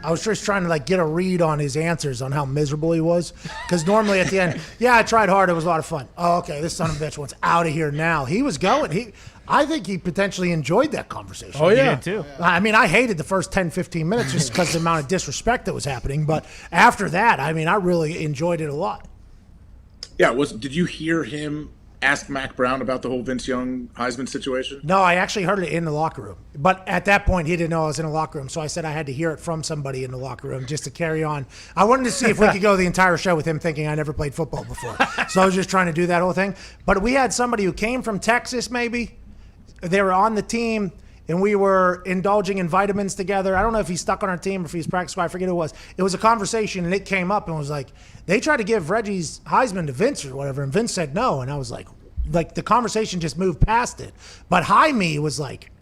was just trying to, like, get a read on his answers on how miserable he was. Because normally at the end, yeah, I tried hard. It was a lot of fun. Oh, okay, this son of a bitch wants out of here now. He was going. I think he potentially enjoyed that conversation. Oh, yeah. He did too. I mean, I hated the first 10, 15 minutes just because of the amount of disrespect that was happening. But after that, I mean, I really enjoyed it a lot. Yeah, did you hear him ask Mac Brown about the whole Vince Young Heisman situation? No, I actually heard it in the locker room. But at that point, he didn't know I was in the locker room, so I said I had to hear it from somebody in the locker room just to carry on. I wanted to see if we could go the entire show with him thinking I never played football before. So I was just trying to do that whole thing. But we had somebody who came from Texas, maybe. They were on the team, and we were indulging in vitamins together. I don't know if he's stuck on our team or if he's practice squad. I forget who it was. It was a conversation, and it came up and was like, they tried to give Reggie's Heisman to Vince or whatever, and Vince said no. And I was like the conversation just moved past it. But Jaime was like,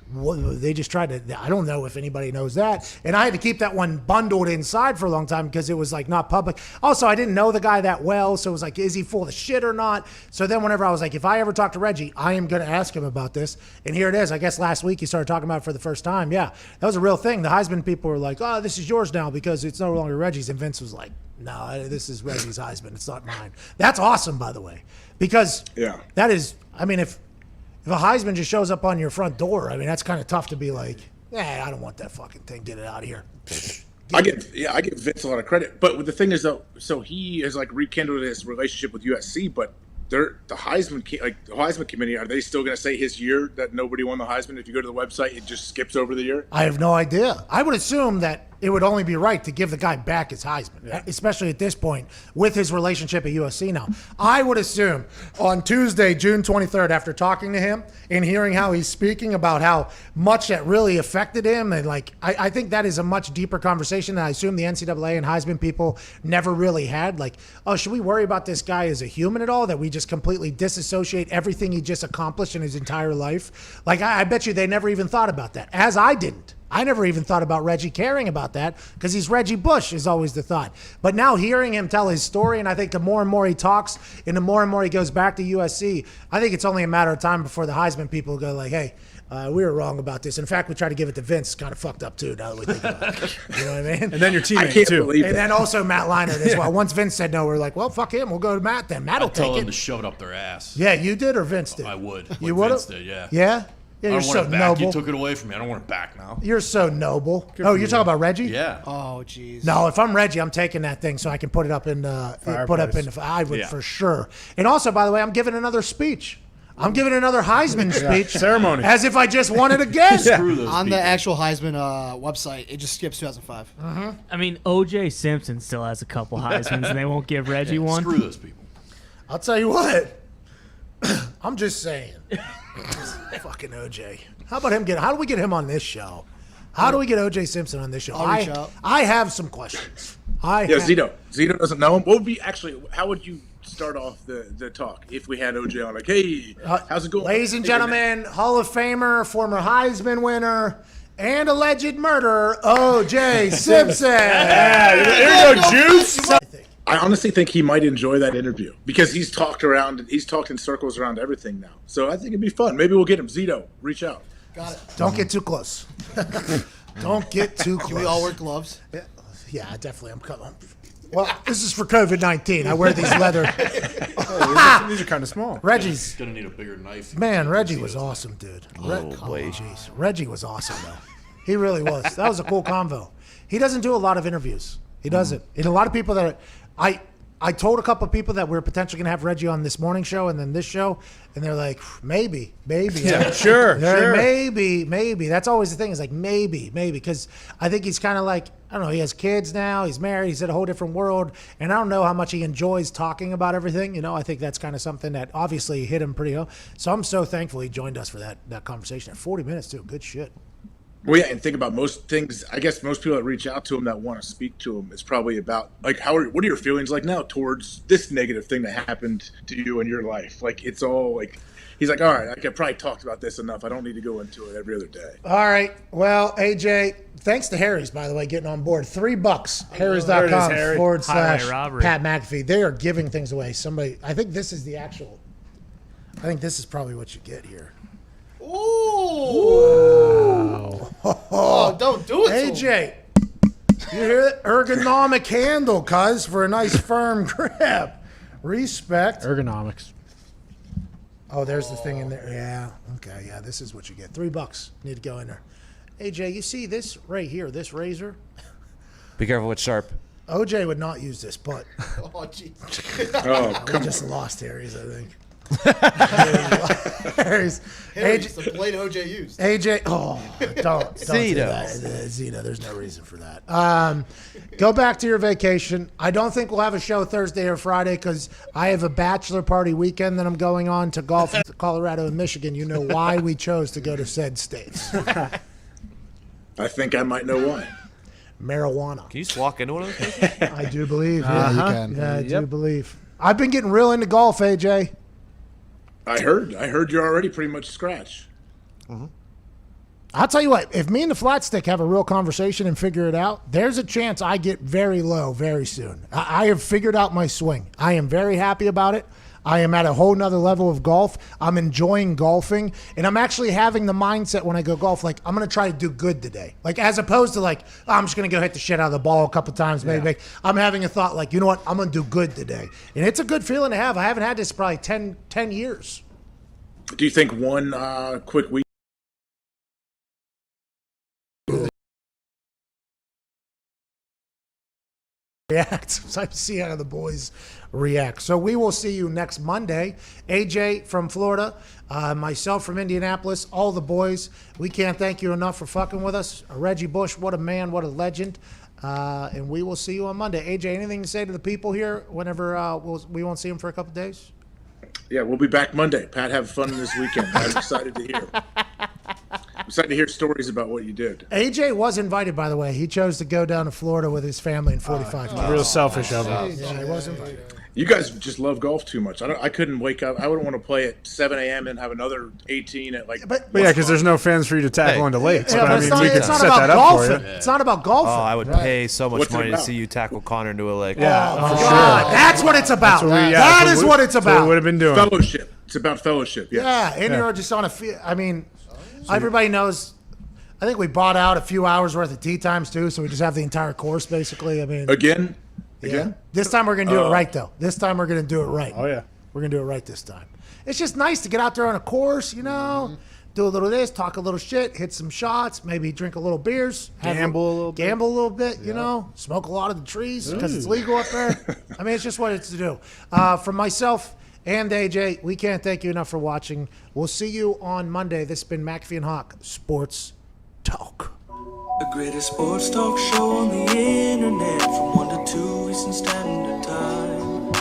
They just tried to. I don't know if anybody knows that. And I had to keep that one bundled inside for a long time because it was like not public. Also, I didn't know the guy that well, so it was like, is he full of shit or not? So then whenever I was like, if I ever talk to Reggie, I am going to ask him about this. And here it is. I guess last week he started talking about it for the first time. Yeah, that was a real thing. The Heisman people were like, oh, this is yours now because it's no longer Reggie's. And Vince was like, no, this is Reggie's Heisman. It's not mine. That's awesome, by the way, because that is. I mean, if a Heisman just shows up on your front door, I mean, that's kind of tough to be like, I don't want that fucking thing. Get it out of here. I give Vince a lot of credit. But the thing is, though, so he has like rekindled his relationship with USC, but the Heisman committee, are they still going to say his year that nobody won the Heisman? If you go to the website, it just skips over the year? I have no idea. I would assume that it would only be right to give the guy back his Heisman, especially at this point with his relationship at USC now. I would assume on Tuesday, June 23rd, after talking to him and hearing how he's speaking about how much that really affected him, and like I think that is a much deeper conversation that I assume the NCAA and Heisman people never really had. Like, oh, should we worry about this guy as a human at all? That we just completely disassociate everything he just accomplished in his entire life? Like, I bet you they never even thought about that, as I didn't. I never even thought about Reggie caring about that because he's Reggie Bush is always the thought. But now hearing him tell his story, and I think the more and more he talks and the more he goes back to USC, I think it's only a matter of time before the Heisman people go like, hey, we were wrong about this. In fact, we tried to give it to Vince. It's kind of fucked up too, now that we think about it. You know what I mean? And then your teammate too. And then also Matt Leinart as well. Once Vince said no, we were like, well, fuck him. We'll go to Matt then. Matt will take Tell them it. to shove it up their ass. Yeah, you did or Vince did? I would. You would? would? Vince did, yeah. Yeah? Yeah, I you're don't so want it back. noble. You took it away from me. I don't want it back now. You're so noble. Oh, you're talking about Reggie? Yeah. Oh, jeez. No, if I'm Reggie, I'm taking that thing so I can put it up in I would for sure. And also, by the way, I'm giving another speech. I'm giving another Heisman speech ceremony, as if I just won it again. Screw those On people. the actual Heisman website, it just skips 2005. I mean, O.J. Simpson still has a couple Heismans, and they won't give Reggie one. Screw those people. I'll tell you what. I'm just saying. Fucking OJ. How about him how do we get him on this show? How do we get OJ Simpson on this show? I'll reach out. I have some questions. Zito. Zito doesn't know him. What would be how would you start off the talk if we had OJ on? Like, hey, how's it going? Ladies and gentlemen, Hall of Famer, former Heisman winner, and alleged murderer, OJ Simpson. There you go, Juice. I honestly think he might enjoy that interview because he's talked in circles around everything now. So I think it'd be fun. Maybe we'll get him. Zito, reach out. Got it. Don't get too close. Don't get too close. Can we all wear gloves? Yeah, definitely. I'm coming. Well, this is for COVID-19. I wear these leather. These are kind of small. Reggie's Gonna need a bigger knife. man. Reggie was awesome, dude. Jeez, Reggie was awesome though. He really was. That was a cool convo. He doesn't do a lot of interviews. He doesn't. And a lot of people that I told a couple of people that we're potentially going to have Reggie on this morning show and then this show, and they're like, maybe. Yeah, sure. Maybe. That's always the thing. Is like maybe, because I think he's kind of like, I don't know. He has kids now. He's married. He's in a whole different world, and I don't know how much he enjoys talking about everything. You know, I think that's kind of something that obviously hit him pretty well. So I'm so thankful he joined us for that conversation at 40 minutes too. Good shit. Well, yeah, and think about most things. I guess most people that reach out to him that want to speak to him is probably about like what are your feelings like now towards this negative thing that happened to you in your life? Like it's all like he's like, all right, I could probably talked about this enough. I don't need to go into it every other day. All right. Well, AJ, thanks to Harry's, by the way, getting on board. $3. Harry's.com Harry. / robbery. Pat McAfee. They are giving things away. I think this is the actual. I think this is probably what you get here. Ooh. Oh, don't do it. AJ, you hear that? Ergonomic handle, cuz, for a nice firm grab. Respect. Ergonomics. Oh, there's the thing in there. Yeah. Okay. Yeah, this is what you get. $3. Need to go in there. AJ, you see this right here, this razor? Be careful, it's sharp. OJ would not use this, but Oh, jeez. Oh, we just lost Harry's, I think. Harry's AJ, the blade OJ used. AJ, don't do that. Zito, there's no reason for that. Go back to your vacation. I don't think we'll have a show Thursday or Friday because I have a bachelor party weekend that I'm going on to golf in Colorado and Michigan. You know why we chose to go to said states. I think I might know why. Marijuana. Can you just walk into one of those places? I do believe. Yeah, you Yeah, can. I do believe. I've been getting real into golf, AJ. I heard you're already pretty much scratch. I'll tell you what, if me and the flat stick have a real conversation and figure it out, there's a chance I get very low very soon. I have figured out my swing. I am very happy about it. I am at a whole nother level of golf. I'm enjoying golfing, and I'm actually having the mindset when I go golf, like, I'm going to try to do good today. Like, as opposed to, like, oh, I'm just going to go hit the shit out of the ball a couple times, maybe. I'm having a thought, like, you know what, I'm going to do good today. And it's a good feeling to have. I haven't had this probably 10 years. Do you think one quick week? React. So I see how the boys react. So we will see you next Monday. AJ from Florida, myself from Indianapolis, all the boys. We can't thank you enough for fucking with us. Reggie Bush, what a man, what a legend. And we will see you on Monday. AJ, anything to say to the people here whenever we won't see them for a couple days? Yeah, we'll be back Monday. Pat, have fun this weekend. I'm excited to hear. I'm excited to hear stories about what you did. AJ was invited, by the way. He chose to go down to Florida with his family in 45 days. Real selfish of him. Yeah, he was invited. You guys just love golf too much. I couldn't wake up. I wouldn't want to play at 7 a.m. and have another 18 at like. But yeah, because there's no fans for you to tackle into lakes. Yeah, but I it's mean, not, we could it's not set about that up golfing. for you. It's not about golfing. Oh, I would pay so much What's it money to about? see you tackle Connor into a lake. Yeah, for God, sure. that's what it's about. That's That is what it's That's what we about. would have been doing. Fellowship. It's about fellowship. Yes. Yeah, and you're just on a field. I mean, everybody knows. I think we bought out a few hours worth of tee times too, so we just have the entire course basically. I mean, Again. This time we're gonna do it right though. This time we're gonna do it right. Oh yeah. We're gonna do it right this time. It's just nice to get out there on a course, you know, do a little of this, talk a little shit, hit some shots, maybe drink a little beers, Gamble a little bit. you know, smoke a lot of the trees because it's legal up there. I mean, it's just what it's to do. From myself and AJ, we can't thank you enough for watching. We'll see you on Monday. This has been McAfee and Hawk Sports Talk. The greatest sports talk show on the internet from 1 to 2 Eastern Standard Time.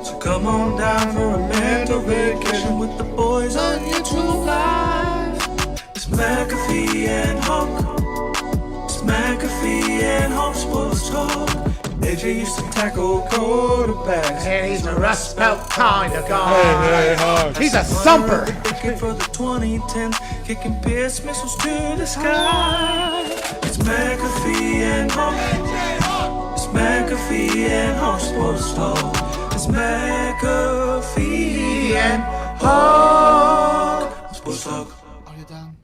So come on down for a mental vacation with the boys on YouTube Live. It's McAfee and Hawk. It's McAfee and Hawk Sports Talk. AJ used to tackle quarterbacks. And he's a rust belt kind of guy. He's a thumper. Looking for the 2010s, kicking Pierce missiles to the sky. It's McAfee and Hawk. It's McAfee and Hawk Sports Talk. It's McAfee and Hawk Sports Talk. Are you down?